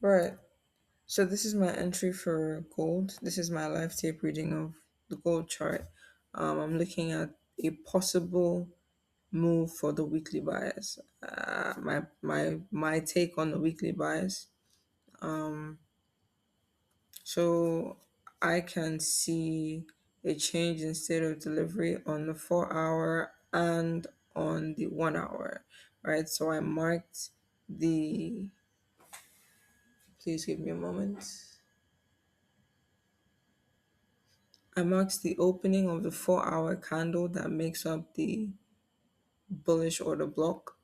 Right. So this is my entry for gold. This is my live tape reading of the gold chart. I'm looking at a possible move for the weekly bias. My take on the weekly bias. So I can see a change in state of delivery on the 4 hour and on the 1 hour, right? So I marked the, please give me a moment. I marked the opening of the 4 hour candle that makes up the bullish order block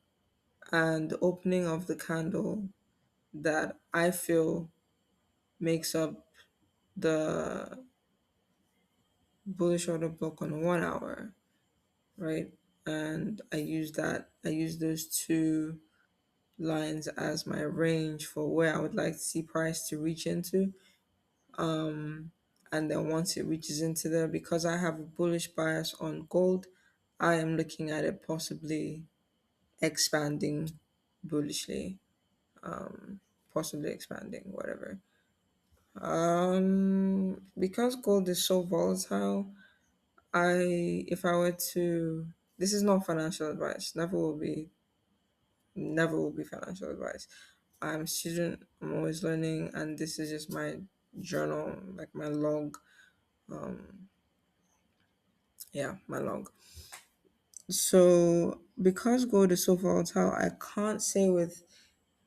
and the opening of the candle that I feel makes up the bullish order block on the 1 hour, right? And I use those two lines as my range for where I would like to see price to reach into. And then once it reaches into there, because I have a bullish bias on gold, I am looking at it possibly expanding bullishly, possibly expanding, whatever. Because gold is so volatile, if I were to, this is not financial advice, never will be financial advice. I'm a student, I'm always learning, and this is just my journal, like my log. Yeah, my log. So, because gold is so volatile, I can't say with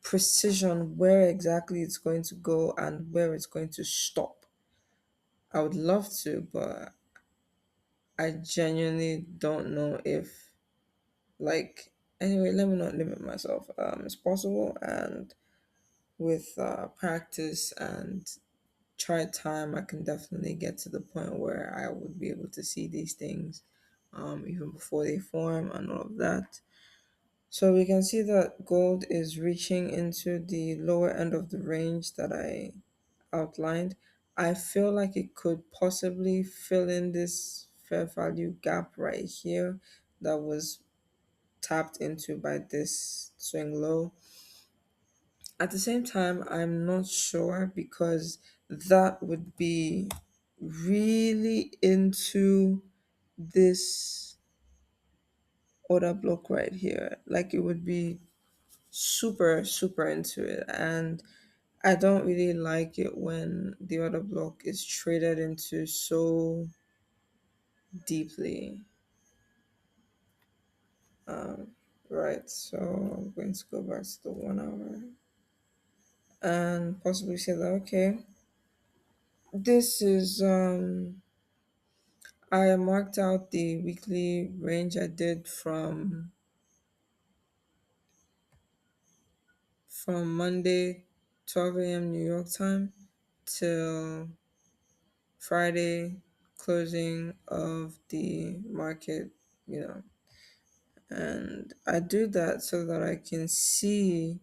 precision where exactly it's going to go and where it's going to stop. I would love to, but I genuinely don't know if, like, anyway, let me not limit myself. It's possible, and with practice and try time, I can definitely get to the point where I would be able to see these things even before they form and all of that. So we can see that gold is reaching into the lower end of the range that I outlined. I feel like it could possibly fill in this fair value gap right here that was tapped into by this swing low. At the same time, I'm not sure because that would be really into this order block right here. Like it would be super, super into it. And I don't really like it when the order block is traded into so deeply. Right, so I'm going to go back to the 1 hour and possibly say that okay, this is I marked out the weekly range I did from Monday 12 a.m. New York time till Friday closing of the market, you know. And I do that so that I can see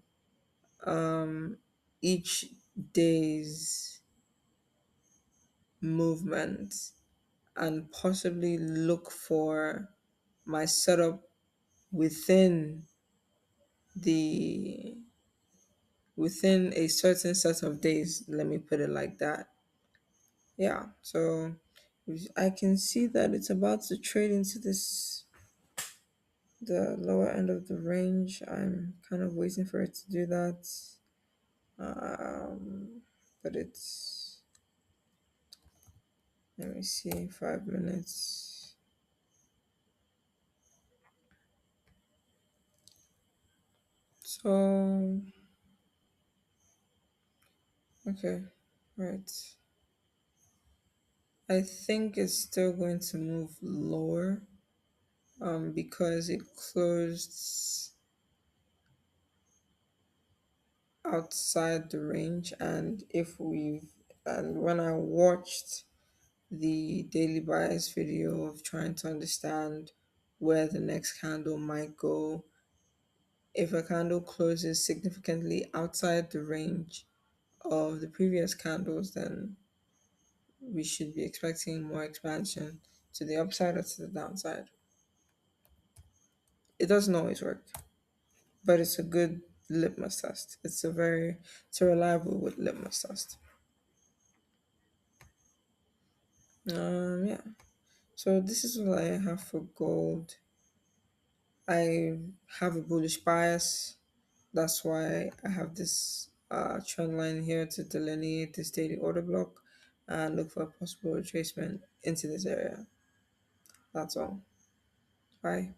each day's movement and possibly look for my setup within the within a certain set of days, let me put it like that. Yeah, so I can see that it's about to trade into this the lower end of the range. I'm kind of waiting for it to do that. But it's, let me see, 5 minutes. So okay, right. I think it's still going to move lower because it closed outside the range, and when I watched the daily bias video of trying to understand where the next candle might go, if a candle closes significantly outside the range of the previous candles, then we should be expecting more expansion to the upside or to the downside. It doesn't always work, but it's a good litmus test. It's a reliable litmus test. Yeah. So this is what I have for gold. I have a bullish bias. That's why I have this trend line here to delineate this daily order block and look for a possible retracement into this area. That's all. Bye.